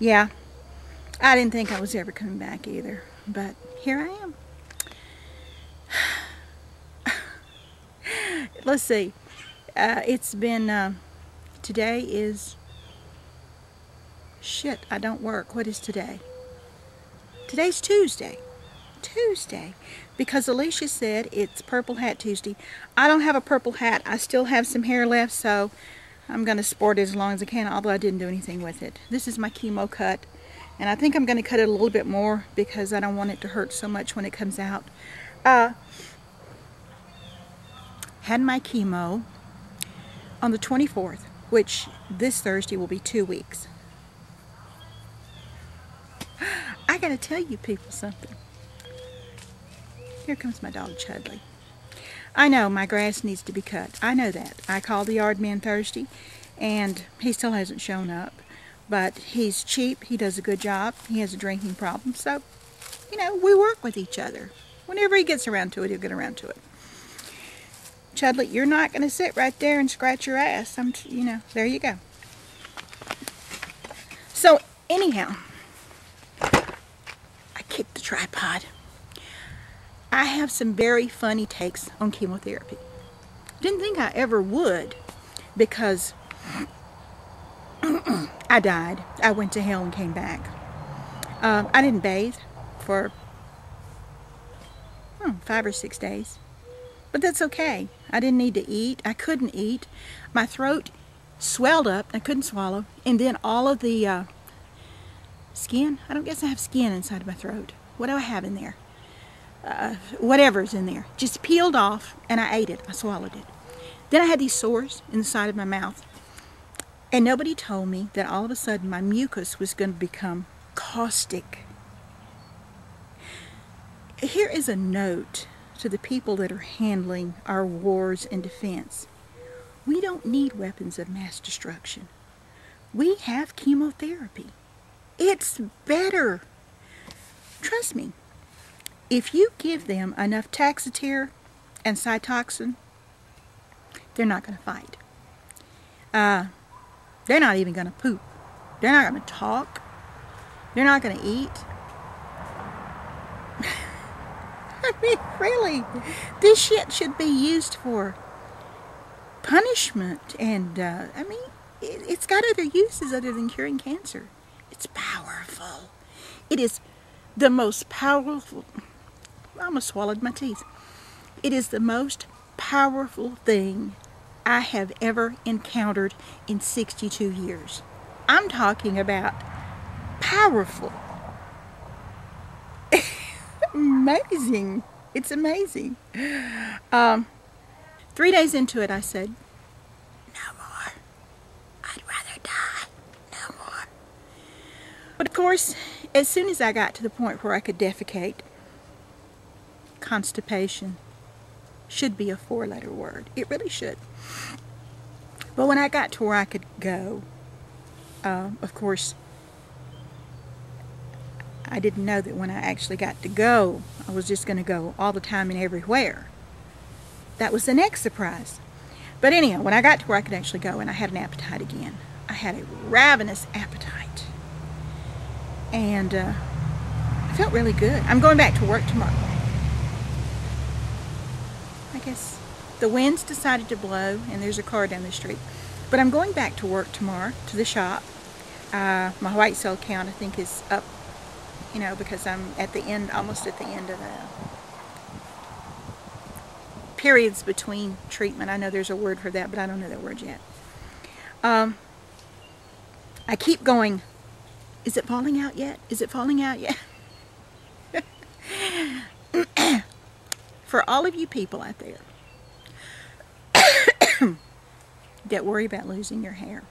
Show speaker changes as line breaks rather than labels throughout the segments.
Yeah, I didn't think I was ever coming back either, but here I am. Let's see. It's been, today is, shit, I don't work. What is today? Today's Tuesday. Tuesday. Because Alicia said it's Purple Hat Tuesday. I don't have a purple hat. I still have some hair left, so I'm going to sport it as long as I can, although I didn't do anything with it. This is my chemo cut, and I think I'm going to cut it a little bit more because I don't want it to hurt so much when it comes out. Had my chemo on the 24th, which this Thursday will be 2 weeks. I gotta tell you people something. Here comes my dog Chudley. I know my grass needs to be cut. I know that. I called the yard man Thursday and he still hasn't shown up. But he's cheap, he does a good job, he has a drinking problem, so, you know, we work with each other. Whenever he gets around to it, he'll get around to it. Chudley, you're not going to sit right there and scratch your ass. You know, there you go. So, anyhow, I kicked the tripod. I have some very funny takes on chemotherapy. Didn't think I ever would, because I died. I went to hell and came back. I didn't bathe for 5 or 6 days. But that's okay. I didn't need to eat. I couldn't eat. My throat swelled up. I couldn't swallow. And then all of the skin. I don't guess I have skin inside of my throat. What do I have in there? Whatever's in there. Just peeled off and I ate it. I swallowed it. Then I had these sores in the side of my mouth. And nobody told me that all of a sudden my mucus was going to become caustic. Here is a note to the people that are handling our wars and defense. We don't need weapons of mass destruction. We have chemotherapy. It's better. Trust me, if you give them enough Taxotere and Cytoxin, they're not going to fight. They're not even going to poop. They're not going to talk. They're not going to eat. I mean, really, this shit should be used for punishment, and I mean, it's got other uses other than curing cancer. It's powerful. It is the most powerful. I almost swallowed my teeth. It is the most powerful thing I have ever encountered in 62 years. I'm talking about powerful. Amazing. It's amazing. 3 days into it, I said, no more. I'd rather die. No more. But of course, as soon as I got to the point where I could defecate, constipation should be a 4-letter word. It really should. But when I got to where I could go, of course, I didn't know that when I actually got to go, I was just going to go all the time and everywhere. That was the next surprise. But anyhow, when I got to where I could actually go and I had an appetite again, I had a ravenous appetite. And I felt really good. I'm going back to work tomorrow. I guess the winds decided to blow and there's a car down the street. But I'm going back to work tomorrow to the shop. My white cell count I think is up, you know, because I'm at the end, almost at the end of the periods between treatment. I know there's a word for that, but I don't know that word yet. I keep going, is it falling out yet? Is it falling out yet? For all of you people out there that worry about losing your hair,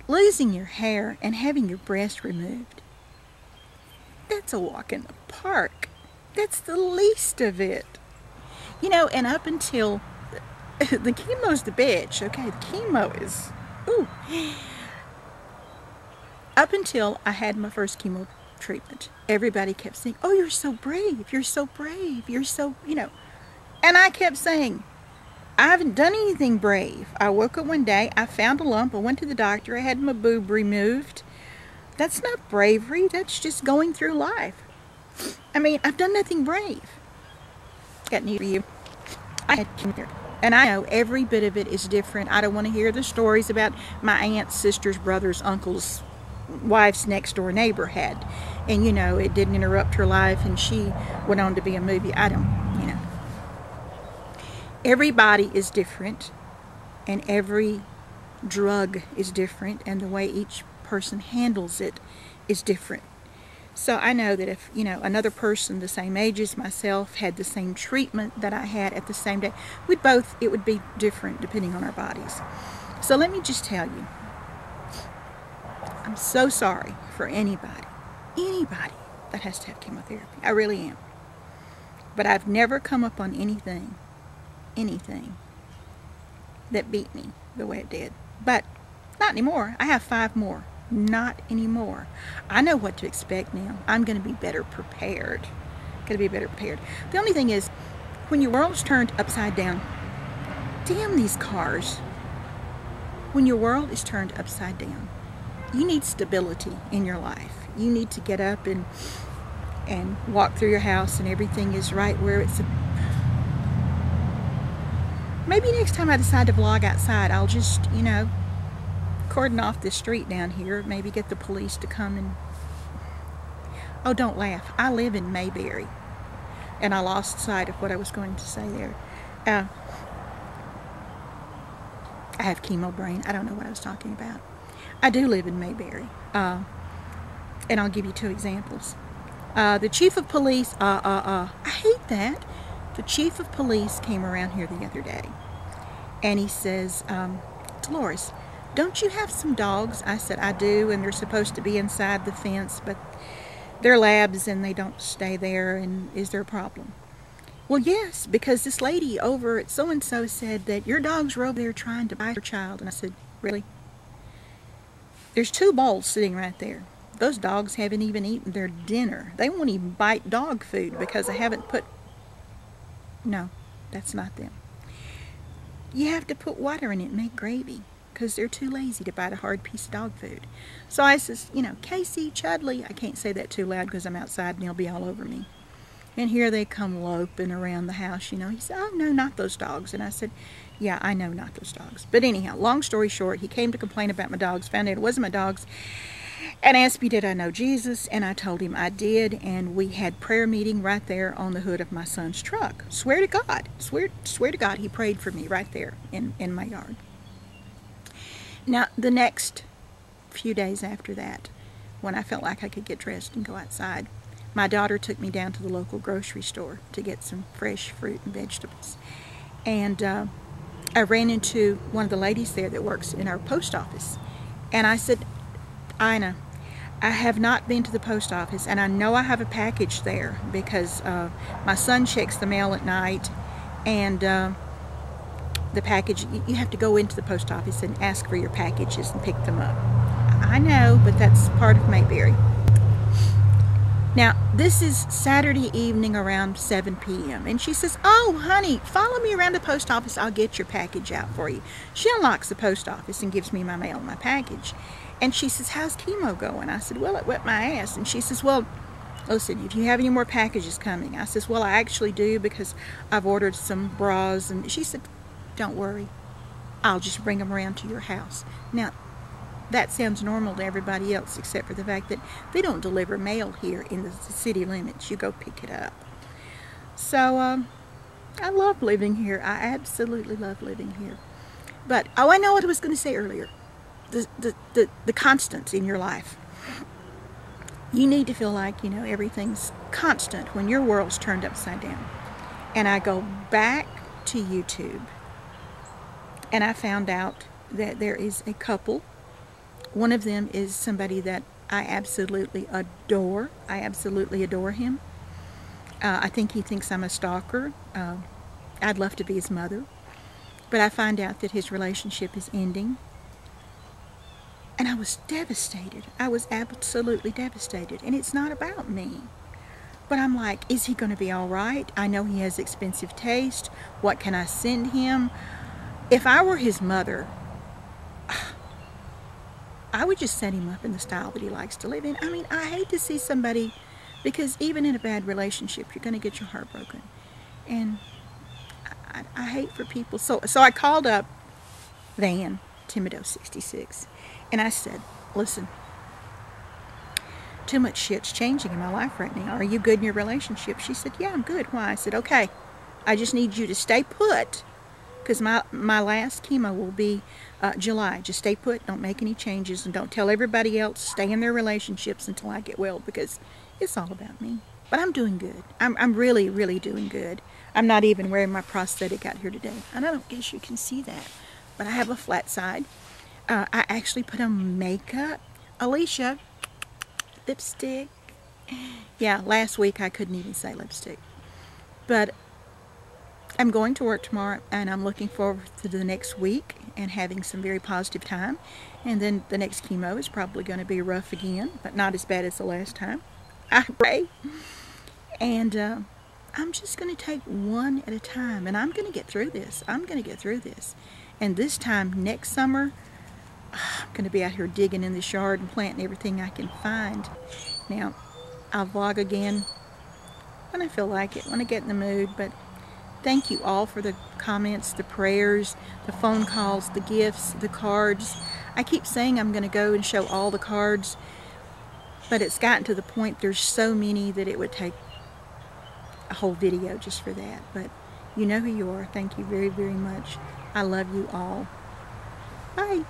losing your hair and having your breast removed, that's a walk in the park. That's the least of it. You know, and up until the chemo's the bitch, okay? The chemo is, ooh. Up until I had my first chemo treatment, everybody kept saying, oh, you're so brave, you're so brave, you're so, you know. And I kept saying, I haven't done anything brave. I woke up one day, I found a lump, I went to the doctor, I had my boob removed. That's not bravery, that's just going through life. I mean, I've done nothing brave. Got news for you. I had chemotherapy. And I know every bit of it is different. I don't want to hear the stories about my aunts, sisters, brothers, uncles, wives next door neighbor had. And you know, it didn't interrupt her life and she went on to be a movie. I don't, you know. Everybody is different and every drug is different and the way each person handles it is different. So I know that if, you know, another person the same age as myself had the same treatment that I had at the same day, it would be different depending on our bodies. So let me just tell you, I'm so sorry for anybody that has to have chemotherapy. I really am. But I've never come up on anything that beat me the way it did. But not anymore. I have 5 more. Not anymore. I know what to expect now. I'm going to be better prepared. The only thing is, when your world's turned upside down, damn these cars. When your world is turned upside down, you need stability in your life. You need to get up and walk through your house and everything is right where it's. Maybe next time I decide to vlog outside, I'll just, you know, cordon off this street down here, maybe get the police to come and... Oh, don't laugh. I live in Mayberry. And I lost sight of what I was going to say there. I have chemo brain. I don't know what I was talking about. I do live in Mayberry. And I'll give you 2 examples. The chief of police, I hate that. The chief of police came around here the other day. And he says, Dolores, don't you have some dogs? I said, I do, and they're supposed to be inside the fence, but they're labs and they don't stay there, and is there a problem? Well, yes, because this lady over at so-and-so said that your dogs were over there trying to bite her child. And I said, really? There's 2 bowls sitting right there. Those dogs haven't even eaten their dinner. They won't even bite dog food because I haven't put... No, that's not them. You have to put water in it and make gravy, because they're too lazy to bite a hard piece of dog food. So I says, you know, Casey, Chudley, I can't say that too loud because I'm outside and they'll be all over me. And here they come loping around the house, you know. He said, oh, no, not those dogs. And I said, yeah, I know, not those dogs. But anyhow, long story short, he came to complain about my dogs, found out it wasn't my dogs, and asked me, did I know Jesus? And I told him I did, and we had prayer meeting right there on the hood of my son's truck. Swear to God, swear to God, he prayed for me right there in my yard. Now, the next few days after that, when I felt like I could get dressed and go outside, my daughter took me down to the local grocery store to get some fresh fruit and vegetables. And I ran into one of the ladies there that works in our post office. And I said, Ina, I have not been to the post office, and I know I have a package there because my son checks the mail at night, and the package, you have to go into the post office and ask for your packages and pick them up. I know, but that's part of Mayberry. Now, this is Saturday evening around 7 p.m. And she says, oh, honey, follow me around the post office. I'll get your package out for you. She unlocks the post office and gives me my mail and my package. And she says, how's chemo going? I said, well, it wet my ass. And she says, well, listen, if you have any more packages coming. I says, well, I actually do because I've ordered some bras. And she said, don't worry. I'll just bring them around to your house. Now, that sounds normal to everybody else except for the fact that they don't deliver mail here in the city limits. You go pick it up. So, I love living here. I absolutely love living here. But, oh, I know what I was going to say earlier. The constants in your life. You need to feel like, you know, everything's constant when your world's turned upside down. And I go back to YouTube, and I found out that there is a couple. One of them is somebody that I absolutely adore. I absolutely adore him. I think he thinks I'm a stalker. I'd love to be his mother. But I find out that his relationship is ending. And I was devastated. I was absolutely devastated. And it's not about me. But I'm like, is he going to be all right? I know he has expensive taste. What can I send him? If I were his mother, I would just set him up in the style that he likes to live in. I mean, I hate to see somebody, because even in a bad relationship, you're going to get your heart broken. And I hate for people. So I called up Van, Timido 66, and I said, listen, too much shit's changing in my life right now. Are you good in your relationship? She said, yeah, I'm good. Why? I said, okay, I just need you to stay put, because my last chemo will be July. Just stay put, don't make any changes, and don't tell everybody else. Stay in their relationships until I get well, because it's all about me. But I'm doing good. I'm really, really doing good. I'm not even wearing my prosthetic out here today, and I don't guess you can see that, but I have a flat side. I actually put on makeup. Alicia, lipstick. Yeah, last week I couldn't even say lipstick. But I'm going to work tomorrow, and I'm looking forward to the next week and having some very positive time. And then the next chemo is probably going to be rough again, but not as bad as the last time. I pray. And I'm just going to take one at a time, and I'm going to get through this. I'm going to get through this. And this time next summer, I'm going to be out here digging in this yard and planting everything I can find. Now, I'll vlog again when I feel like it, when I get in the mood. But thank you all for the comments, the prayers, the phone calls, the gifts, the cards. I keep saying I'm going to go and show all the cards, but it's gotten to the point there's so many that it would take a whole video just for that. But you know who you are. Thank you very, very much. I love you all. Bye.